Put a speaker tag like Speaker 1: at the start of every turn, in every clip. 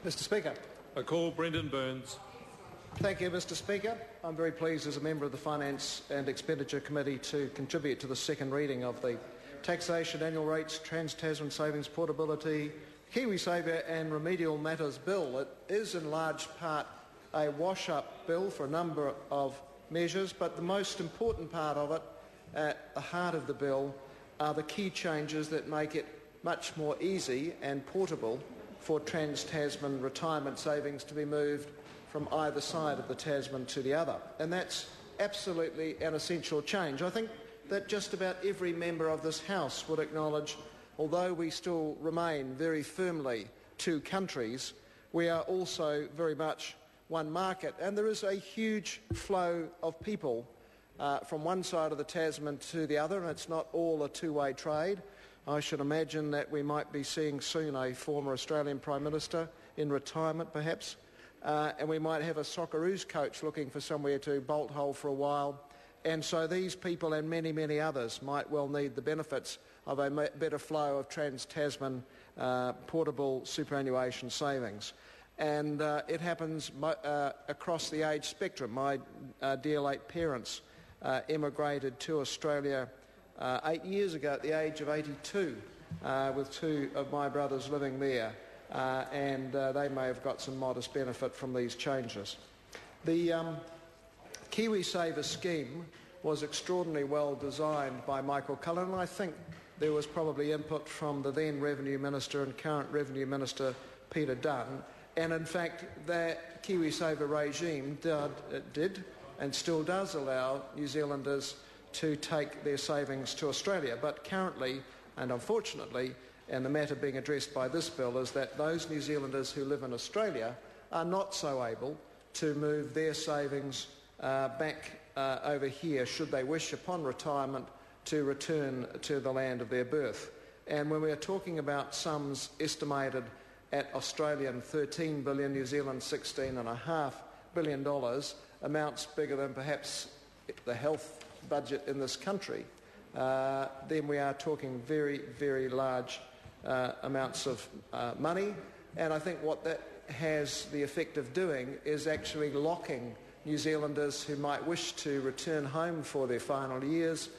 Speaker 1: Mr Speaker.
Speaker 2: I call Brendan Burns.
Speaker 1: Thank you, Mr Speaker. I'm very pleased as a member of the Finance and Expenditure Committee to contribute to the second reading of the Taxation, Annual Rates, Trans-Tasman Savings, Portability, Kiwisaver and Remedial Matters Bill. It is in large part a wash-up bill for a number of measures, but the most important part of it, at the heart of the bill, are the key changes that make it much more easy and portable for Trans-Tasman retirement savings to be moved from either side of the Tasman to the other. And that's absolutely an essential change. I think that just about every member of this House would acknowledge, although we still remain very firmly two countries, we are also very much one market. And there is a huge flow of people from one side of the Tasman to the other, and it's not all a two-way trade. I should imagine that we might be seeing soon a former Australian Prime Minister in retirement, perhaps, and we might have a Socceroos coach looking for somewhere to bolt hole for a while. And so these people and many, many others might well need the benefits of a better flow of Trans-Tasman portable superannuation savings. And it happens across the age spectrum. My dear late parents emigrated to Australia 8 years ago at the age of 82, with two of my brothers living there, and they may have got some modest benefit from these changes. The Kiwisaver scheme was extraordinarily well designed by Michael Cullen, and I think there was probably input from the then Revenue Minister and current Revenue Minister Peter Dunn, and in fact that Kiwisaver regime did and still does allow New Zealanders to take their savings to Australia. But currently, and unfortunately, and the matter being addressed by this bill, is that those New Zealanders who live in Australia are not so able to move their savings back over here, should they wish, upon retirement, to return to the land of their birth. And when we are talking about sums estimated at Australian 13 billion, New Zealand $16.5 billion, amounts bigger than perhaps the health budget in this country, then we are talking very, very large amounts of money. And I think what that has the effect of doing is actually locking New Zealanders who might wish to return home for their final years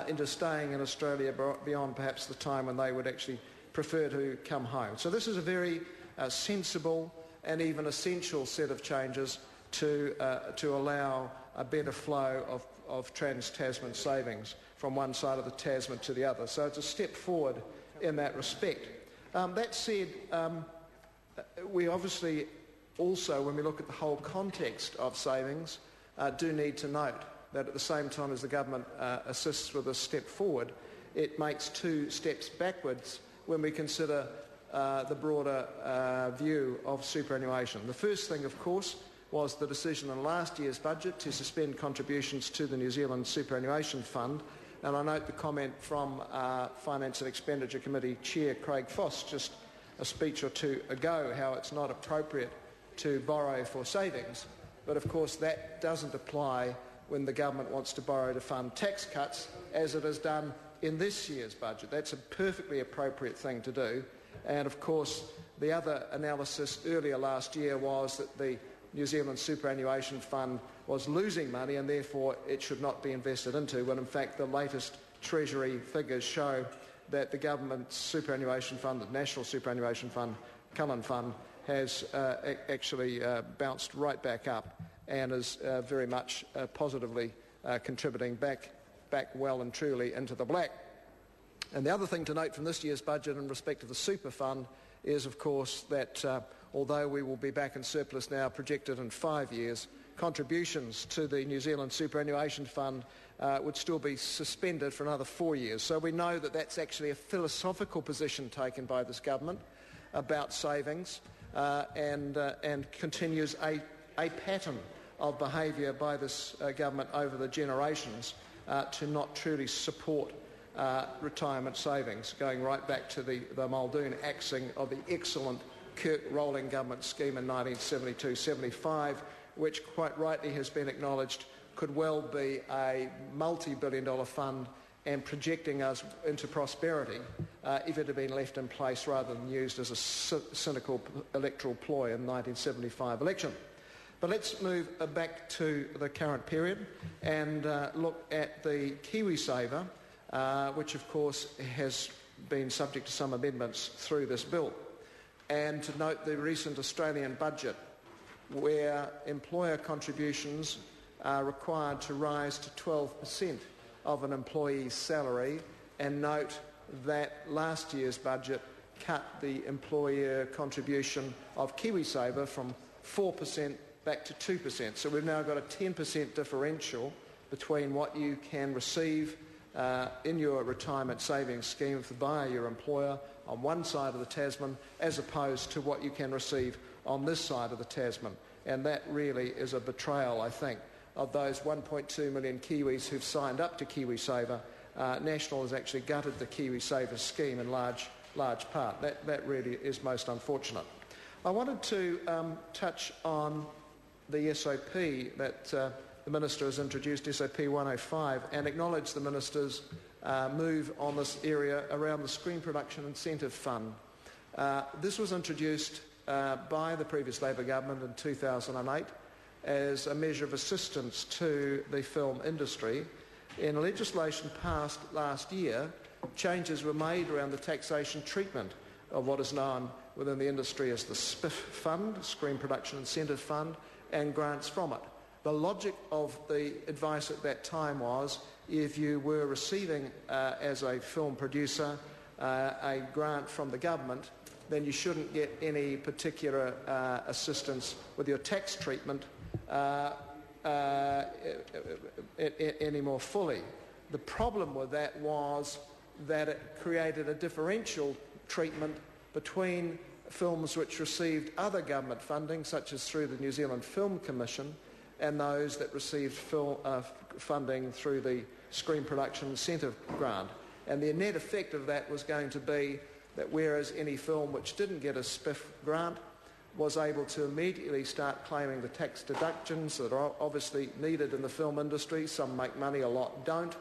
Speaker 1: into staying in Australia beyond perhaps the time when they would actually prefer to come home. So this is a very sensible and even essential set of changes to allow a better flow of Trans-Tasman savings from one side of the Tasman to the other. So it's a step forward in that respect. That said, we obviously also, when we look at the whole context of savings, do need to note that at the same time as the government assists with a step forward, it makes two steps backwards when we consider the broader view of superannuation. The first thing, of course, was the decision in last year's budget to suspend contributions to the New Zealand Superannuation Fund. And I note the comment from Finance and Expenditure Committee Chair Craig Foss just a speech or two ago, how it's not appropriate to borrow for savings. But of course that doesn't apply when the government wants to borrow to fund tax cuts, as it has done in this year's budget. That's a perfectly appropriate thing to do. And of course the other analysis earlier last year was that the New Zealand Superannuation Fund was losing money and therefore it should not be invested into, when in fact the latest Treasury figures show that the government's superannuation fund, the National Superannuation Fund, Cullen Fund, has actually bounced right back up and is very much positively contributing back well and truly into the black. And the other thing to note from this year's budget in respect of the super fund is, of course, that although we will be back in surplus now projected in 5 years, contributions to the New Zealand Superannuation Fund would still be suspended for another 4 years. So we know that that's actually a philosophical position taken by this government about savings and continues a pattern of behaviour by this government over the generations to not truly support retirement savings, going right back to the Muldoon axing of the excellent Kirk Rolling government scheme in 1972-75, which quite rightly has been acknowledged could well be a multi-billion-dollar fund and projecting us into prosperity if it had been left in place rather than used as a cynical electoral ploy in the 1975 election. But let's move back to the current period and look at the Kiwisaver, which of course has been subject to some amendments through this bill. And to note the recent Australian budget, where employer contributions are required to rise to 12% of an employee's salary, and note that last year's budget cut the employer contribution of Kiwisaver from 4% back to 2%. So we've now got a 10% differential between what you can receive in your retirement savings scheme via your employer on one side of the Tasman as opposed to what you can receive on this side of the Tasman. And that really is a betrayal, I think, of those 1.2 million Kiwis who've signed up to Kiwisaver. National has actually gutted the Kiwisaver scheme in large part. That really is most unfortunate. I wanted to touch on the SOP that the Minister has introduced, SOP 105, and acknowledge the Minister's move on this area around the Screen Production Incentive Fund. This was introduced by the previous Labor government in 2008 as a measure of assistance to the film industry. In legislation passed last year, changes were made around the taxation treatment of what is known within the industry as the SPIF Fund, Screen Production Incentive Fund, and grants from it. The logic of the advice at that time was if you were receiving, as a film producer, a grant from the government, then you shouldn't get any particular assistance with your tax treatment any more fully. The problem with that was that it created a differential treatment between films which received other government funding, such as through the New Zealand Film Commission, and those that received funding through the Screen Production Incentive Grant. And the net effect of that was going to be that whereas any film which didn't get a SPIF grant was able to immediately start claiming the tax deductions that are obviously needed in the film industry, some make money, a lot don't,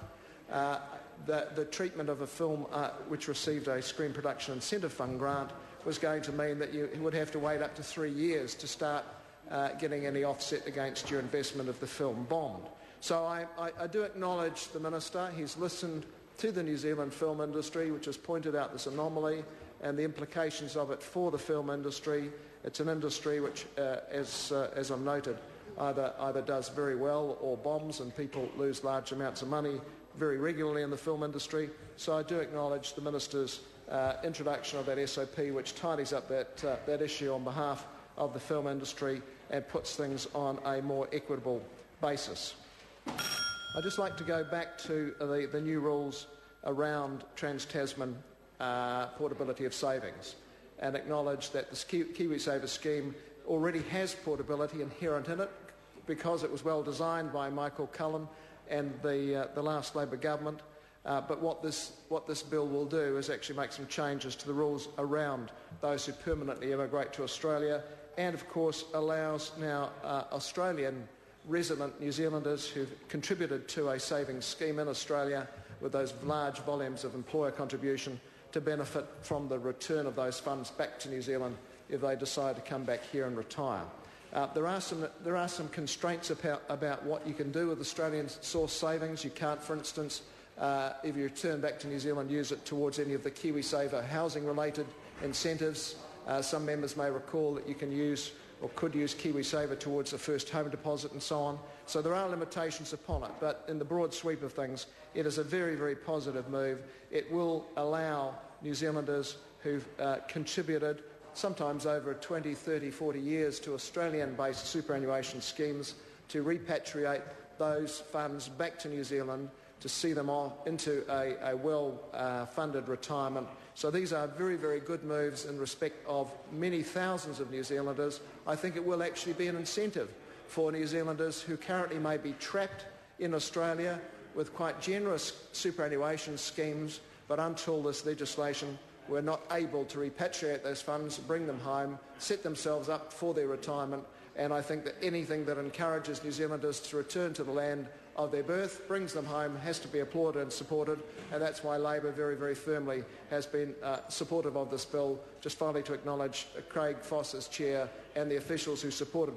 Speaker 1: the treatment of a film which received a Screen Production Incentive Fund grant was going to mean that you would have to wait up to 3 years to start getting any offset against your investment if the film bombed. So I do acknowledge the Minister. He's listened to the New Zealand film industry, which has pointed out this anomaly and the implications of it for the film industry. It's an industry which, as I've noted, either does very well or bombs, and people lose large amounts of money very regularly in the film industry. So I do acknowledge the Minister's introduction of that SOP, which tidies up that issue on behalf of the film industry and puts things on a more equitable basis. I'd just like to go back to the new rules around Trans-Tasman portability of savings and acknowledge that the Kiwisaver scheme already has portability inherent in it because it was well designed by Michael Cullen and the last Labor government. But what this bill will do is actually make some changes to the rules around those who permanently immigrate to Australia, and of course allows now Australian resident New Zealanders who've contributed to a savings scheme in Australia with those large volumes of employer contribution to benefit from the return of those funds back to New Zealand if they decide to come back here and retire. There are some constraints about what you can do with Australian source savings. You can't, for instance, if you return back to New Zealand, use it towards any of the Kiwisaver housing-related incentives. Some members may recall that you can use or could use Kiwisaver towards the first home deposit and so on. So there are limitations upon it, but in the broad sweep of things, it is a very, very positive move. It will allow New Zealanders who've contributed sometimes over 20, 30, 40 years to Australian-based superannuation schemes to repatriate those funds back to New Zealand to see them off into a well-funded retirement. So these are very, very good moves in respect of many thousands of New Zealanders. I think it will actually be an incentive for New Zealanders who currently may be trapped in Australia with quite generous superannuation schemes, but until this legislation were not able to repatriate those funds, bring them home, set themselves up for their retirement. And I think that anything that encourages New Zealanders to return to the land of their birth, brings them home, has to be applauded and supported, and that's why Labor very, very firmly has been supportive of this bill. Just finally to acknowledge Craig Foss as Chair and the officials who supported it.